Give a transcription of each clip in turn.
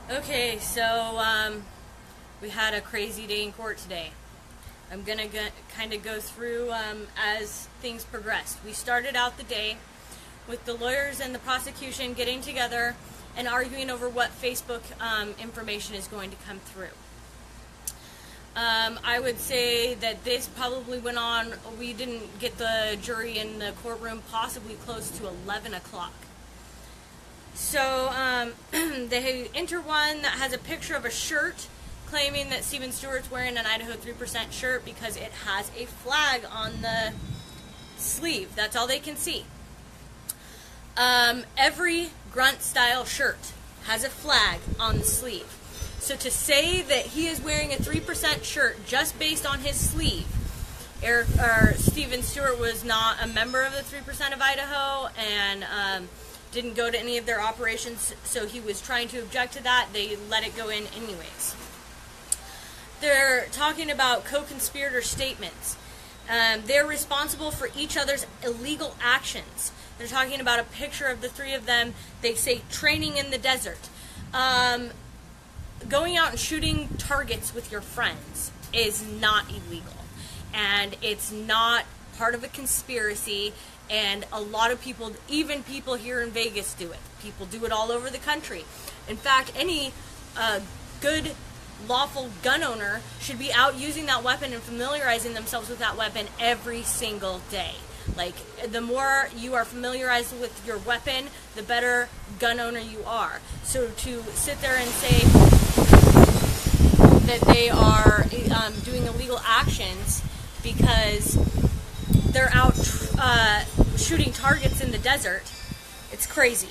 Okay, so we had a crazy day in court today. I'm going to kind of go through as things progressed. We started out the day with the lawyers and the prosecution getting together and arguing over what Facebook information is going to come through. I would say that this probably went on, we didn't get the jury in the courtroom possibly close to 11 o'clock. So they enter one that has a picture of a shirt claiming that Stephen Stewart's wearing an Idaho 3% shirt because it has a flag on the sleeve. That's all they can see. Every grunt-style shirt has a flag on the sleeve. So to say that he is wearing a 3% shirt just based on his sleeve, Stephen Stewart was not a member of the 3% of Idaho and didn't go to any of their operations, so he was trying to object to that. They let it go in anyways. They're talking about co-conspirator statements. They're responsible for each other's illegal actions. They're talking about a picture of the three of them. They say training in the desert. Going out and shooting targets with your friends is not illegal. And it's not part of a conspiracy. And a lot of people, even people here in Vegas, do it. People do it all over the country. In fact, any good lawful gun owner should be out using that weapon and familiarizing themselves with that weapon every single day. Like, the more you are familiarized with your weapon, the better gun owner you are. So to sit there and say that they are doing illegal actions because they're out shooting targets in the desert, it's crazy.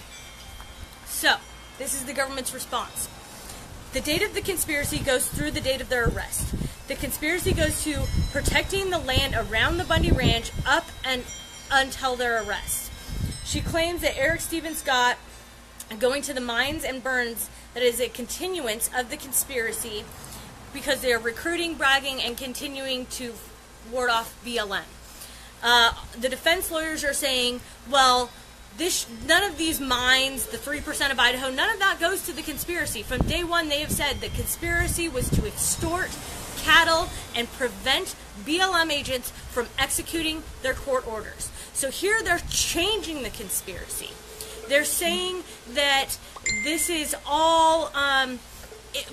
So, this is the government's response. The date of the conspiracy goes through the date of their arrest. The conspiracy goes to protecting the land around the Bundy Ranch up and until their arrest. She claims that Eric Stephen Scott going to the mines and burns that is a continuance of the conspiracy because they are recruiting, bragging, and continuing to ward off BLM. The defense lawyers are saying, well, none of these mines, the 3% of Idaho, none of that goes to the conspiracy. From day one, they have said the conspiracy was to extort cattle and prevent BLM agents from executing their court orders. So here they're changing the conspiracy. They're saying that this is all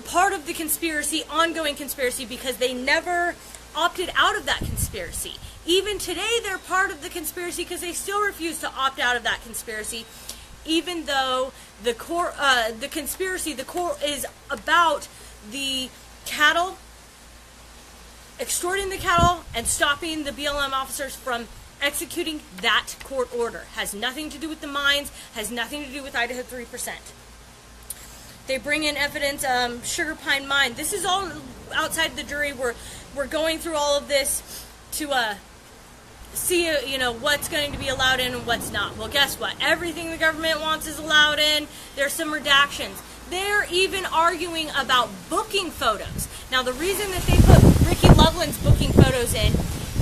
part of the conspiracy, ongoing conspiracy, because they never opted out of that conspiracy. Even today, they're part of the conspiracy because they still refuse to opt out of that conspiracy, even though the core is about the cattle, extorting the cattle, and stopping the BLM officers from executing that court order. Has nothing to do with the mines, has nothing to do with Idaho 3%. They bring in evidence, Sugar Pine Mine. This is all outside the jury. We're going through all of this to see, what's going to be allowed in and what's not. Well, guess what? Everything the government wants is allowed in. There's some redactions. They're even arguing about booking photos. Now, the reason that they put Ricky Loveland's booking photos in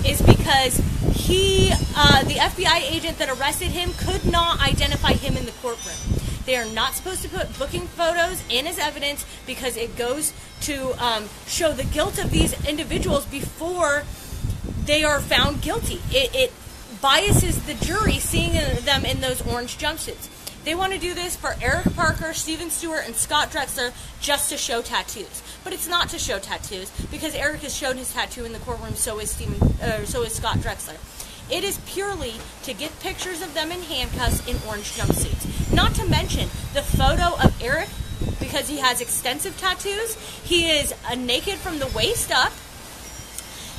is because the FBI agent that arrested him could not identify him in the courtroom. They are not supposed to put booking photos in as evidence because it goes to show the guilt of these individuals before they are found guilty. It biases the jury seeing them in those orange jumpsuits. They want to do this for Eric Parker, Stephen Stewart, and Scott Drexler just to show tattoos. But it's not to show tattoos because Eric has shown his tattoo in the courtroom, so is Scott Drexler. It is purely to get pictures of them in handcuffs in orange jumpsuits. Not to mention the photo of Eric, because he has extensive tattoos. He is naked from the waist up,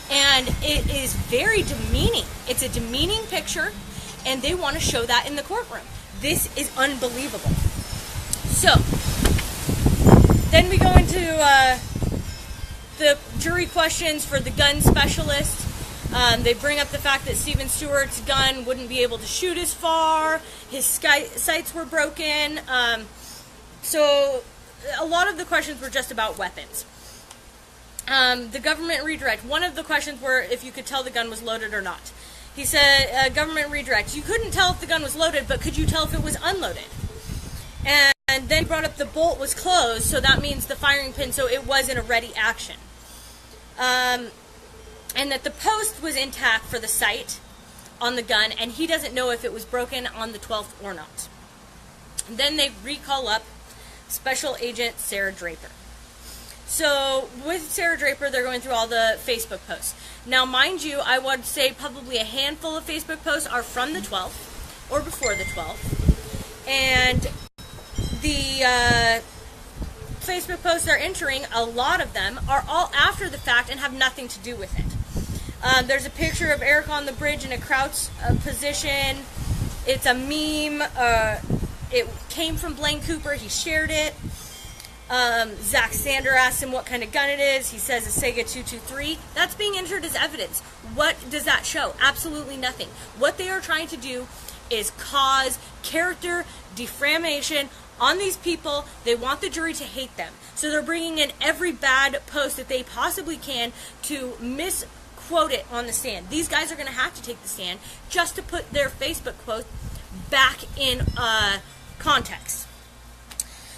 and it is very demeaning. It's a demeaning picture, and they want to show that in the courtroom. This is unbelievable. So, then we go into the jury questions for the gun specialist. They bring up the fact that Stephen Stewart's gun wouldn't be able to shoot as far. His sights were broken. So a lot of the questions were just about weapons. The government redirect. One of the questions were if you could tell the gun was loaded or not. He said, government redirect. You couldn't tell if the gun was loaded, but could you tell if it was unloaded? And then he brought up the bolt was closed, so that means the firing pin, so it wasn't a ready action. And that the post was intact for the sight on the gun, and he doesn't know if it was broken on the 12th or not. And then they recall up Special Agent Sarah Draper. So with Sarah Draper, they're going through all the Facebook posts. Now, mind you, I would say probably a handful of Facebook posts are from the 12th or before the 12th. And the Facebook posts they're entering, a lot of them, are all after the fact and have nothing to do with it. There's a picture of Eric on the bridge in a crouch position. It's a meme. It came from Blaine Cooper. He shared it. Zach Sander asked him what kind of gun it is. He says a Sega 223. That's being entered as evidence. What does that show? Absolutely nothing. What they are trying to do is cause character defamation on these people. They want the jury to hate them. So they're bringing in every bad post that they possibly can to misquote it on the stand. These guys are going to have to take the stand just to put their Facebook post back in context.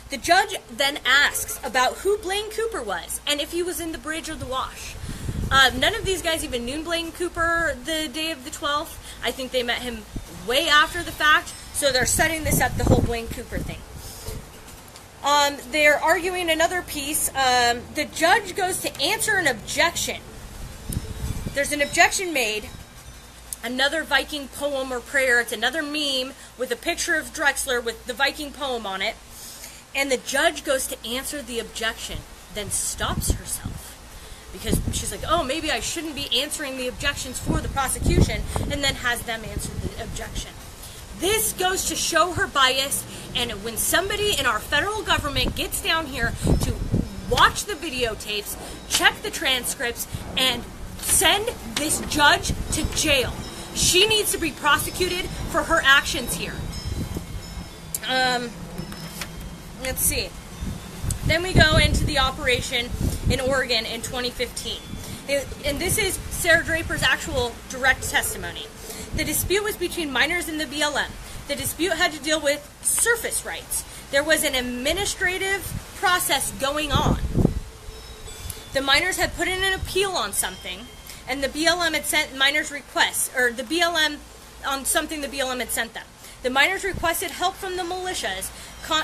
The judge then asks about who Blaine Cooper was and if he was in the bridge or the wash. None of these guys even knew Blaine Cooper the day of the 12th. I think they met him way after the fact, so they're setting this up, the whole Blaine Cooper thing. They're arguing another piece. The judge goes to answer an objection. There's an objection made. Another Viking poem or prayer. It's another meme with a picture of Drexler with the Viking poem on it. And the judge goes to answer the objection, then stops herself. Because she's like, oh, maybe I shouldn't be answering the objections for the prosecution, and then has them answer the objection. This goes to show her bias, and when somebody in our federal government gets down here to watch the videotapes, check the transcripts, and send this judge to jail. She needs to be prosecuted for her actions here. Let's see. Then we go into the operation in Oregon in 2015. And this is Sarah Draper's actual direct testimony. The dispute was between miners and the BLM. The dispute had to deal with surface rights. There was an administrative process going on. The miners had put in an appeal on something, and the BLM had sent miners requests, or the BLM, on something the BLM had sent them. The miners requested help from the militias,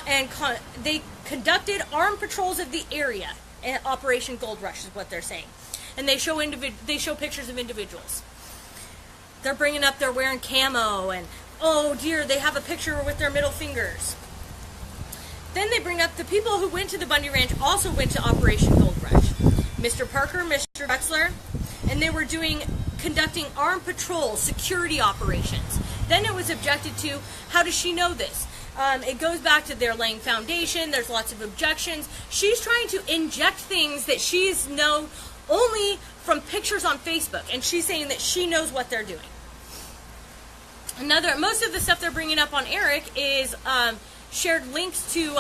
and they conducted armed patrols of the area. Operation Gold Rush is what they're saying. And they show pictures of individuals. They're bringing up they're wearing camo, and oh dear, they have a picture with their middle fingers. Then they bring up the people who went to the Bundy Ranch also went to Operation Gold Rush. Mr. Parker, Mr. Drexler, and they were conducting armed patrol security operations. Then it was objected to, how does she know this? It goes back to their laying foundation. There's lots of objections. She's trying to inject things that she's known only from pictures on Facebook, and she's saying that she knows what they're doing. Most of the stuff they're bringing up on Eric is shared links to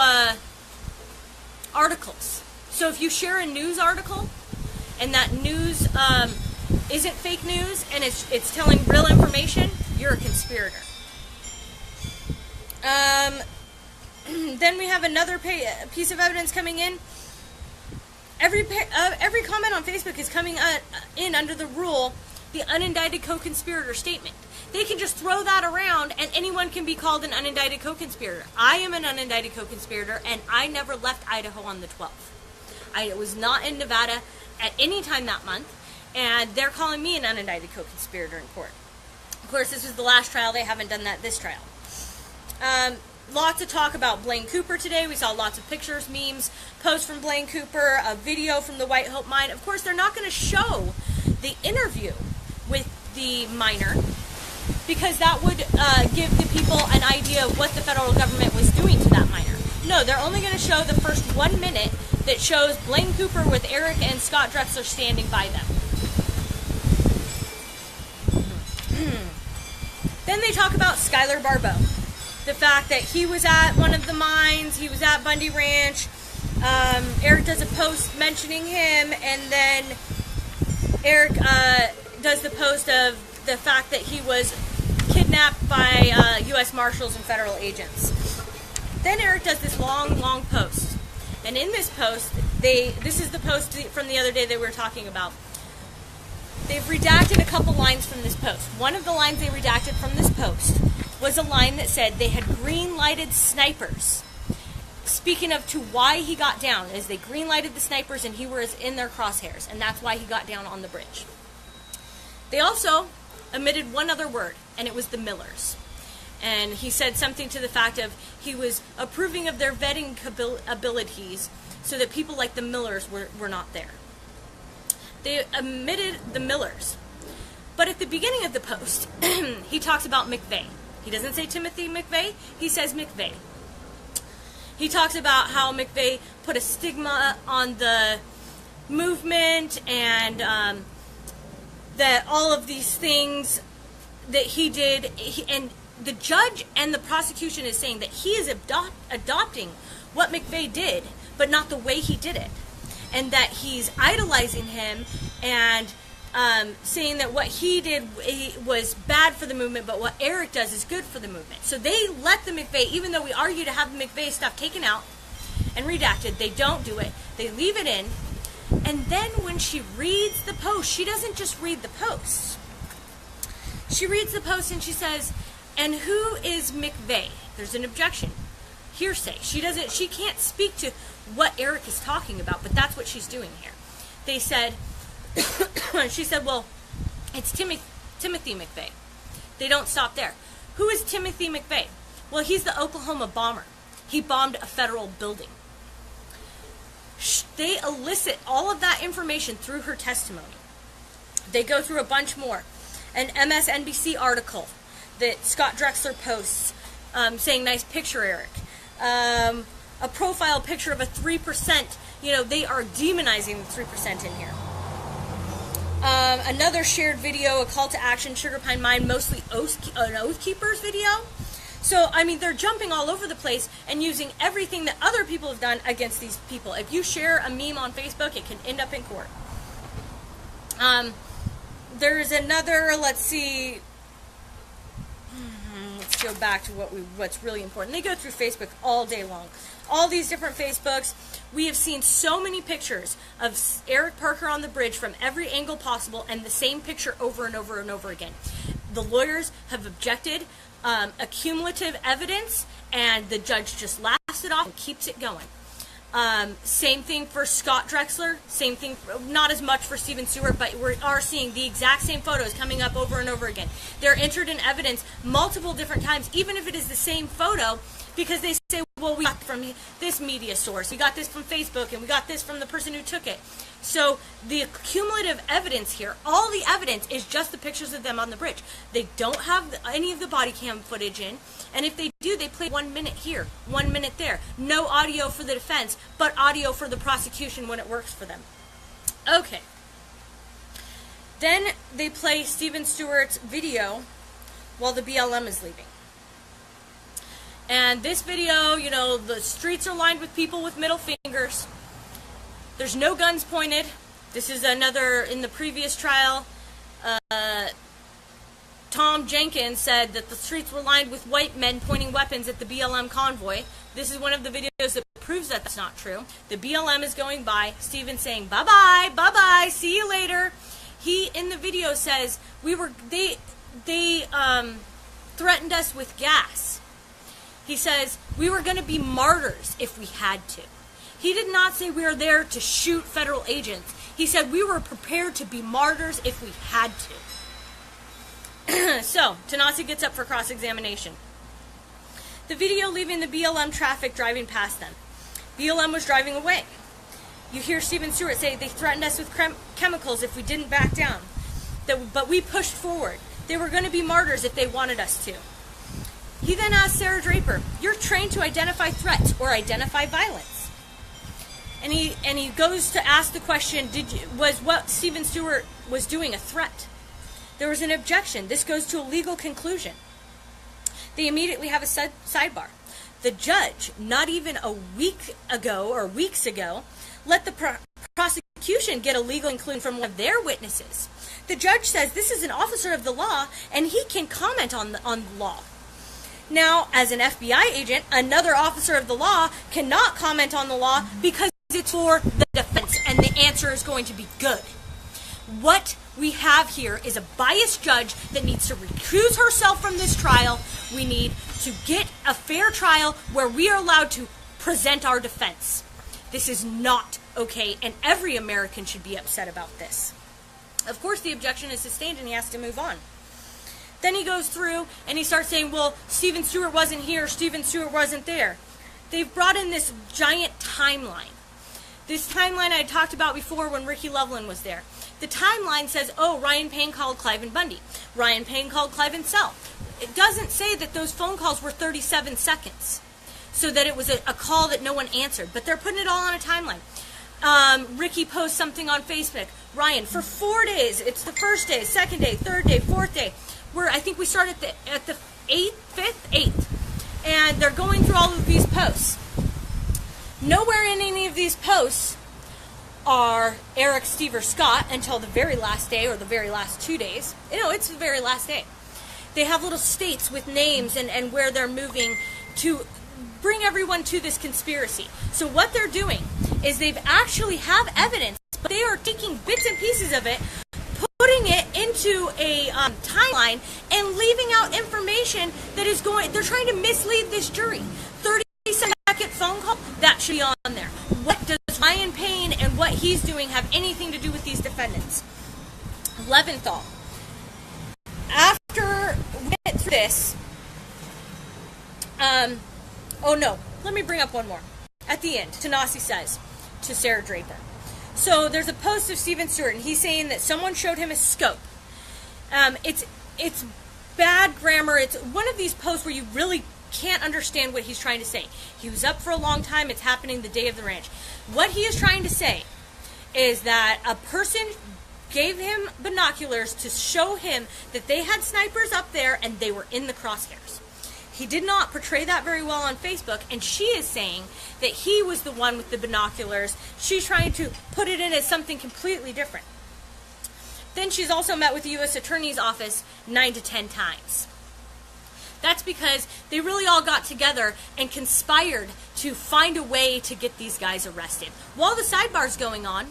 articles. So if you share a news article, and that news isn't fake news, and it's telling real information, you're a conspirator. Then we have another piece of evidence coming in. Every comment on Facebook is coming in under the rule, the unindicted co-conspirator statement. They can just throw that around, and anyone can be called an unindicted co-conspirator. I am an unindicted co-conspirator, and I never left Idaho on the 12th. I was not in Nevada at any time that month, and they're calling me an unindicted co-conspirator in court. Of course, this was the last trial. They haven't done that this trial. Lots of talk about Blaine Cooper today. We saw lots of pictures, memes, posts from Blaine Cooper, a video from the White Hope mine. Of course, they're not going to show the interview with the miner because that would give the people an idea of what the federal government was doing to that miner. No, they're only going to show the first 1 minute that shows Blaine Cooper with Eric and Scott Drexler standing by them. Then they talk about Skylar Barbeau. The fact that he was at one of the mines, he was at Bundy Ranch. Eric does a post mentioning him, and then Eric does the post of the fact that he was kidnapped by U.S. Marshals and federal agents. Then Eric does this long, long post. And in this post, this is the post from the other day that we were talking about. They've redacted a couple lines from this post. One of the lines they redacted from this post was a line that said they had green-lighted snipers. Speaking of to why he got down, is they green-lighted the snipers and he was in their crosshairs, and that's why he got down on the bridge. They also omitted one other word, and it was the Millers. And he said something to the fact of he was approving of their vetting abilities so that people like the Millers were not there. They omitted the Millers. But at the beginning of the post, he talks about McVeigh. He doesn't say Timothy McVeigh, he says McVeigh. He talks about how McVeigh put a stigma on the movement and that all of these things that he did, and the judge and the prosecution is saying that he is adopting what McVeigh did, but not the way he did it. And that he's idolizing him and saying that what he did was bad for the movement, but what Eric does is good for the movement. So they let the McVeigh, even though we argue to have the McVeigh stuff taken out and redacted, they don't do it. They leave it in. And then when she reads the post, she doesn't just read the post. She reads the post and she says, "And who is McVeigh?" There's an objection. Hearsay. She can't speak to what Eric is talking about, but that's what she's doing here. They said, she said, well, it's Timothy McVeigh. They don't stop there. Who is Timothy McVeigh? Well, he's the Oklahoma bomber. He bombed a federal building. They elicit all of that information through her testimony. They go through a bunch more. An MSNBC article that Scott Drexler posts saying, "Nice picture, Eric." A profile picture of a 3%. They are demonizing the 3% in here. Another shared video, a call to action, Sugar Pine Mine, mostly an Oath Keepers video. So, they're jumping all over the place and using everything that other people have done against these people. If you share a meme on Facebook, it can end up in court. There's another, let's see, let's go back to what's really important. They go through Facebook all day long. All these different Facebooks. We have seen so many pictures of Eric Parker on the bridge from every angle possible, and the same picture over and over and over again. The lawyers have objected, accumulative evidence, and the judge just laughs it off and keeps it going. Same thing for Scott Drexler. Same thing, not as much for Stephen Stewart, but we are seeing the exact same photos coming up over and over again. They're entered in evidence multiple different times, even if it is the same photo, because they say, well, we got from this media source, we got this from Facebook, and we got this from the person who took it. So the cumulative evidence here, all the evidence is just the pictures of them on the bridge. They don't have any of the body cam footage in, and if they do, they play 1 minute here, 1 minute there. No audio for the defense, but audio for the prosecution when it works for them. Okay. Then they play Stephen Stewart's video while the BLM is leaving. And this video, the streets are lined with people with middle fingers. There's no guns pointed. This is another, in the previous trial, Tom Jenkins said that the streets were lined with white men pointing weapons at the BLM convoy. This is one of the videos that proves that that's not true. The BLM is going by, Stephen saying, bye-bye, bye-bye, see you later. He, in the video, says, they threatened us with gas. He says, we were going to be martyrs if we had to. He did not say we were there to shoot federal agents. He said we were prepared to be martyrs if we had to. So, Tanasi gets up for cross-examination. The video leaving the BLM traffic driving past them. BLM was driving away. You hear Stephen Stewart say they threatened us with chemicals if we didn't back down. But we pushed forward. They were going to be martyrs if they wanted us to. He then asked Sarah Draper, "You're trained to identify threats or identify violence." And he goes to ask the question, was what Stephen Stewart was doing a threat? There was an objection. This goes to a legal conclusion. They immediately have a sidebar. The judge, not even a week ago or weeks ago, let the prosecution get a legal conclusion from one of their witnesses. The judge says this is an officer of the law and he can comment on the law. Now, as an FBI agent, another officer of the law cannot comment on the law because it's for the defense, and the answer is going to be good. What we have here is a biased judge that needs to recuse herself from this trial. We need to get a fair trial where we are allowed to present our defense. This is not okay, and every American should be upset about this. Of course, the objection is sustained, and he has to move on. Then he goes through and he starts saying, well, Stephen Stewart wasn't here, Stephen Stewart wasn't there. They've brought in this giant timeline. This timeline I had talked about before when Ricky Loveland was there. The timeline says, oh, Ryan Payne called Cliven Bundy. Ryan Payne called Cliven Sell. It doesn't say that those phone calls were 37 seconds, so that it was a call that no one answered. But they're putting it all on a timeline. Ricky posts something on Facebook. Ryan, for 4 days, it's the first day, second day, third day, fourth day. I think we start at the 8th, and they're going through all of these posts. Nowhere in any of these posts are Eric, Steve, or Scott until the very last day or the very last 2 days. It's the very last day. They have little states with names and where they're moving to bring everyone to this conspiracy. So what they're doing is they've actually have evidence, but they are taking bits and pieces of it, putting it into a timeline and leaving out information that is they're trying to mislead this jury. 30-second phone call, that should be on there. What does Ryan Payne and what he's doing have anything to do with these defendants? Leventhal. After we went through this, let me bring up one more. At the end, Tanasi says to Sarah Draper, so there's a post of Stephen Stewart, and he's saying that someone showed him a scope. It's bad grammar. It's one of these posts where you really can't understand what he's trying to say. He was up for a long time. It's happening the day of the ranch. What he is trying to say is that a person gave him binoculars to show him that they had snipers up there and they were in the crosshairs. He did not portray that very well on Facebook, and she is saying that he was the one with the binoculars. She's trying to put it in as something completely different. Then she's also met with the U.S. Attorney's Office 9 to 10 times. That's because they really all got together and conspired to find a way to get these guys arrested. While the sidebar's going on,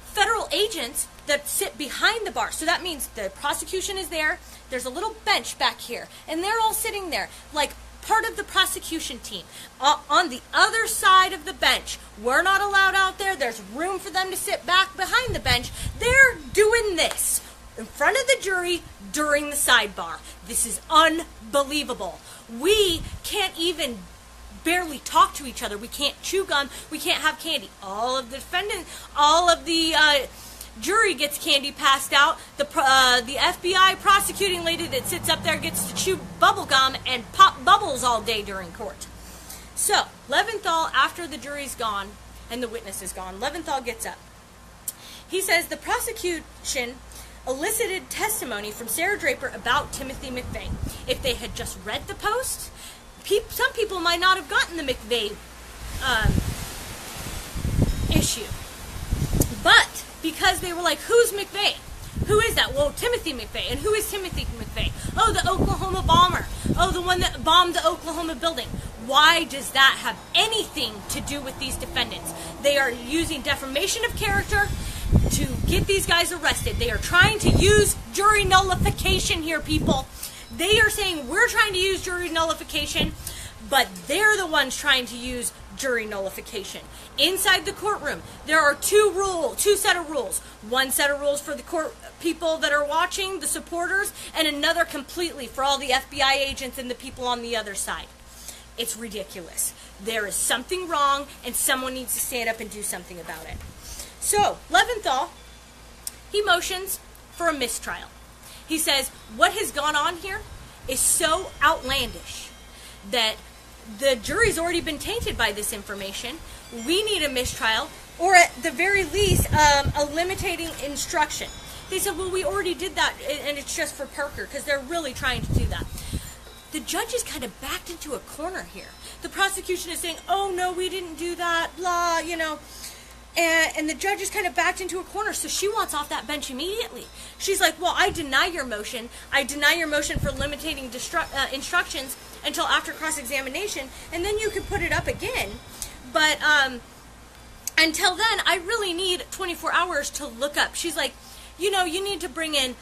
federal agents that sit behind the bar, so that means the prosecution is there, there's a little bench back here, and they're all sitting there like part of the prosecution team. On the other side of the bench, we're not allowed out there, there's room for them to sit back behind the bench. They're doing this in front of the jury during the sidebar. This is unbelievable. We can't even barely talk to each other. We can't chew gum. We can't have candy. All of the defendants, all of the jury gets candy passed out. The FBI prosecuting lady that sits up there gets to chew bubble gum and pop bubbles all day during court. So Leventhal, after the jury's gone and the witness is gone, Leventhal gets up. He says the prosecution elicited testimony from Sarah Draper about Timothy McVeigh. If they had just read the post, some people might not have gotten the McVeigh issue. But because they were like, who's McVeigh? Who is that? Well, Timothy McVeigh. And who is Timothy McVeigh? Oh, the Oklahoma bomber. Oh, the one that bombed the Oklahoma building. Why does that have anything to do with these defendants? They are using defamation of character to get these guys arrested. They are trying to use jury nullification here, people. They are saying we're trying to use jury nullification, but they're the ones trying to use jury nullification. Inside the courtroom, there are two set of rules. One set of rules for the court people that are watching, the supporters, and another completely for all the FBI agents and the people on the other side. It's ridiculous. There is something wrong, and someone needs to stand up and do something about it. So, Leventhal, he motions for a mistrial. He says, what has gone on here is so outlandish that the jury's already been tainted by this information. We need a mistrial, or at the very least, a limiting instruction. They said, well, we already did that, and it's just for Parker, because they're really trying to do that. The judge is kind of backed into a corner here. The prosecution is saying, oh, no, we didn't do that, blah, And the judge is kind of backed into a corner, so she wants off that bench immediately. She's like, well, I deny your motion. I deny your motion for limiting instructions until after cross-examination, and then you can put it up again. But until then, I really need 24 hours to look up. She's like, you know, you need to bring in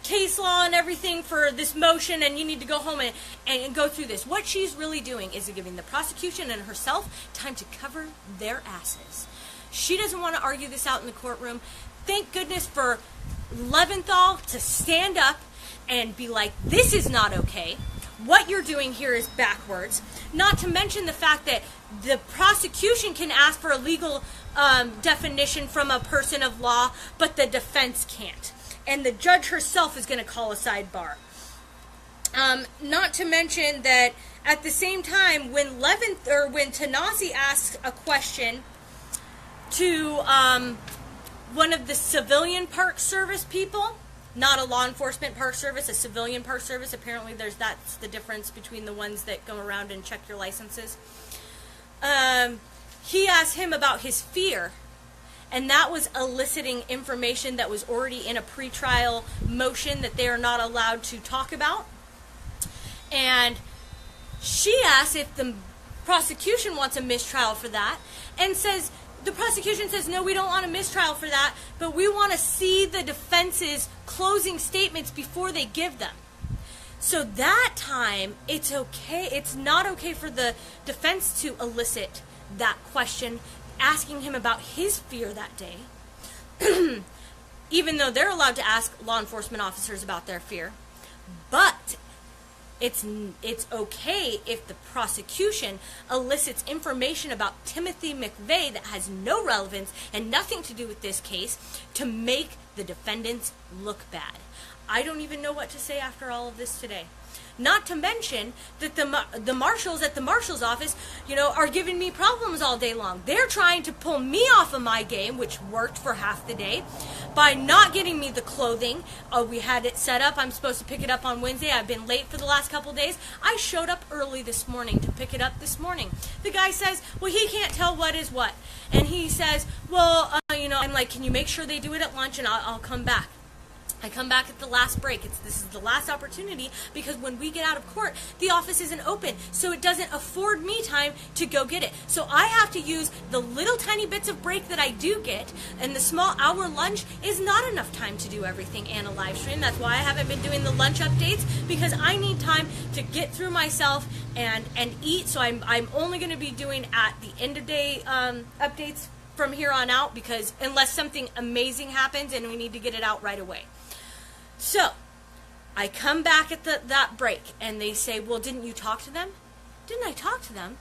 case law and everything for this motion, and you need to go home and go through this. What she's really doing is giving the prosecution and herself time to cover their asses. She doesn't want to argue this out in the courtroom. Thank goodness for Leventhal to stand up and be like, this is not okay. What you're doing here is backwards. Not to mention the fact that the prosecution can ask for a legal definition from a person of law, but the defense can't. And the judge herself is going to call a sidebar. Not to mention that at the same time, when Tanasi asks a question to one of the civilian Park Service people, not a law enforcement Park Service, a civilian Park Service. Apparently, that's the difference between the ones that go around and check your licenses. He asked him about his fear, and that was eliciting information that was already in a pretrial motion that they are not allowed to talk about. And she asked if the prosecution wants a mistrial for that, and the prosecution says, no, we don't want a mistrial for that, but we want to see the defense's closing statements before they give them. So that time, it's okay. It's not okay for the defense to elicit that question, asking him about his fear that day, even though they're allowed to ask law enforcement officers about their fear. But it's okay if the prosecution elicits information about Timothy McVeigh that has no relevance and nothing to do with this case to make the defendants look bad. I don't even know what to say after all of this today. Not to mention that the marshals at the marshal's office, are giving me problems all day long. They're trying to pull me off of my game, which worked for half the day, by not getting me the clothing. We had it set up. I'm supposed to pick it up on Wednesday. I've been late for the last couple days. I showed up early this morning to pick it up this morning. The guy says, well, he can't tell what is what. And he says, well, I'm like, can you make sure they do it at lunch and I'll come back. I come back at the last break. This is the last opportunity because when we get out of court, the office isn't open, so it doesn't afford me time to go get it. So I have to use the little tiny bits of break that I do get, and the small hour lunch is not enough time to do everything and a live stream. That's why I haven't been doing the lunch updates, because I need time to get through myself and eat. So I'm only going to be doing at the end of day updates from here on out, because unless something amazing happens and we need to get it out right away. So, I come back at that break, and they say, well, didn't you talk to them? Didn't I talk to them?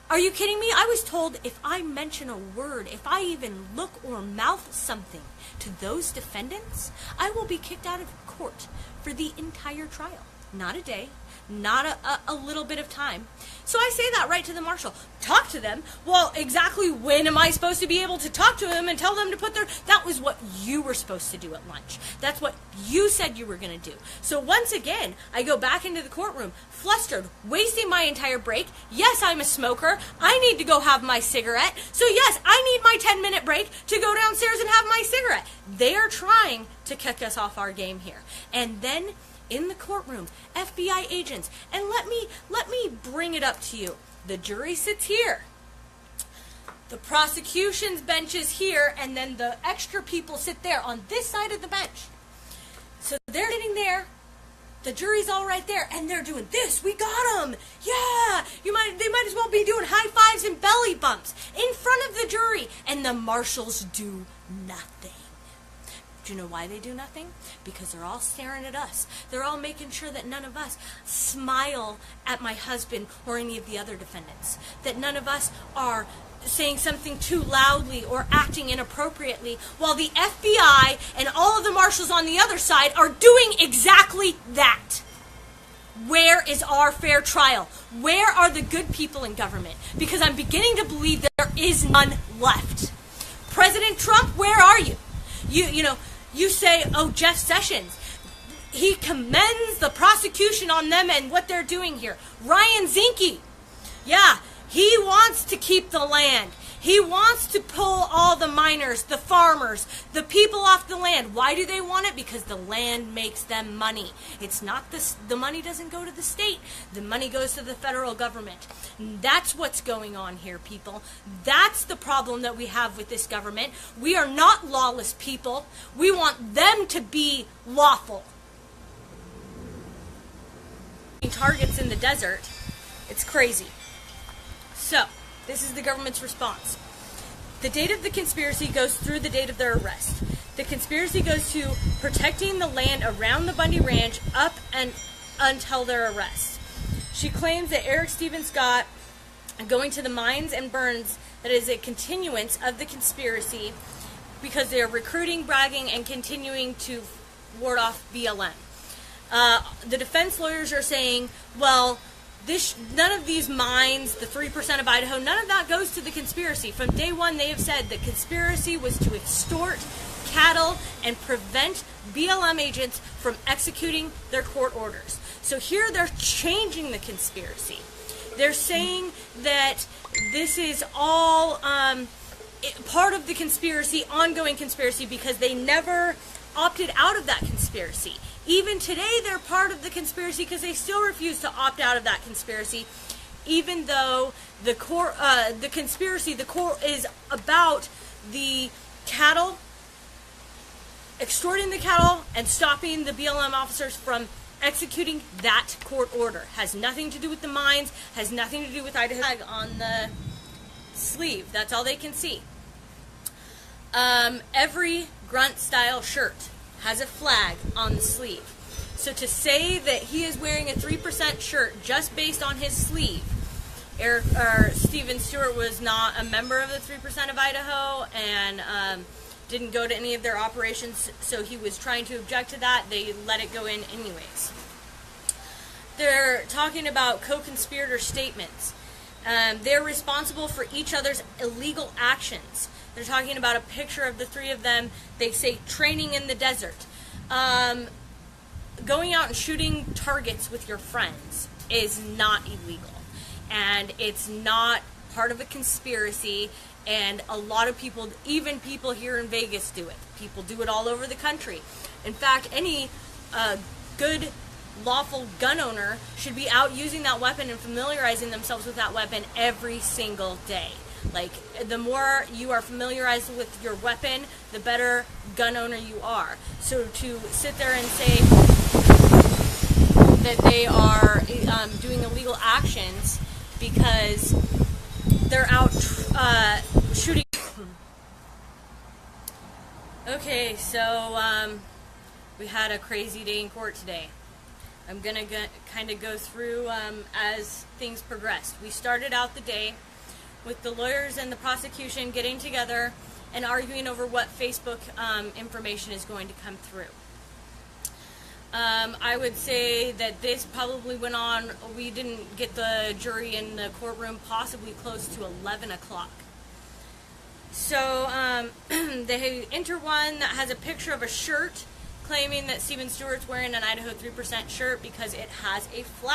Are you kidding me? I was told if I mention a word, if I even look or mouth something to those defendants, I will be kicked out of court for the entire trial. Not a day, not a little bit of time. So I say that right to the marshal. Talk to them? Well, exactly when am I supposed to be able to talk to them and tell them to put their... That was what you were supposed to do at lunch. That's what you said you were going to do. So once again, I go back into the courtroom, flustered, wasting my entire break. Yes, I'm a smoker. I need to go have my cigarette. So yes, I need my 10-minute break to go downstairs and have my cigarette. They are trying to kick us off our game here. And then in the courtroom, FBI agents, and let me bring it up to you. The jury sits here. The prosecution's bench is here, and then the extra people sit there on this side of the bench. So they're sitting there. The jury's all right there, and they're doing this. We got them. Yeah, they might as well be doing high fives and belly bumps in front of the jury, and the marshals do nothing. Do you know why they do nothing? Because they're all staring at us. They're all making sure that none of us smile at my husband or any of the other defendants. That none of us are saying something too loudly or acting inappropriately, while the FBI and all of the marshals on the other side are doing exactly that. Where is our fair trial? Where are the good people in government? Because I'm beginning to believe there is none left. President Trump, where are you? You say, oh, Jeff Sessions, he commends the prosecution on them and what they're doing here. Ryan Zinke, yeah, he wants to keep the land. He wants to pull all the miners, the farmers, the people off the land. Why do they want it? Because the land makes them money. It's not the money doesn't go to the state. The money goes to the federal government. That's what's going on here, people. That's the problem that we have with this government. We are not lawless people. We want them to be lawful. Targets in the desert. It's crazy. So, this is the government's response. The date of the conspiracy goes through the date of their arrest. The conspiracy goes to protecting the land around the Bundy Ranch up and until their arrest. She claims that Eric Stephen Scott going to the mines and burns, that is a continuance of the conspiracy because they are recruiting, bragging, and continuing to ward off BLM. The defense lawyers are saying, well, none of these mines, the 3% of Idaho, none of that goes to the conspiracy. From day one, they have said the conspiracy was to extort cattle and prevent BLM agents from executing their court orders. So here they're changing the conspiracy. They're saying that this is all part of the conspiracy, ongoing conspiracy, because they never opted out of that conspiracy. Even today, they're part of the conspiracy because they still refuse to opt out of that conspiracy, even though the core is about the cattle, extorting the cattle, and stopping the BLM officers from executing that court order. Has nothing to do with the mines, has nothing to do with Idaho. On the sleeve, that's all they can see. Every grunt-style shirt has a flag on the sleeve. So to say that he is wearing a 3% shirt just based on his sleeve, Stephen Stewart was not a member of the 3% of Idaho and didn't go to any of their operations, so he was trying to object to that. They let it go in anyways. They're talking about co-conspirator statements. They're responsible for each other's illegal actions. They're talking about a picture of the three of them. They say training in the desert. Going out and shooting targets with your friends is not illegal. And it's not part of a conspiracy. And a lot of people, even people here in Vegas, do it. People do it all over the country. In fact, any good lawful gun owner should be out using that weapon and familiarizing themselves with that weapon every single day. Like, the more you are familiarized with your weapon, the better gun owner you are. So to sit there and say that they are doing illegal actions because they're out shooting. Okay, so we had a crazy day in court today. I'm going to kind of go through as things progressed. We started out the day with the lawyers and the prosecution getting together and arguing over what Facebook information is going to come through. I would say that this probably went on, we didn't get the jury in the courtroom possibly close to 11 o'clock. So they enter one that has a picture of a shirt claiming that Stephen Stewart's wearing an Idaho 3% shirt because it has a flag.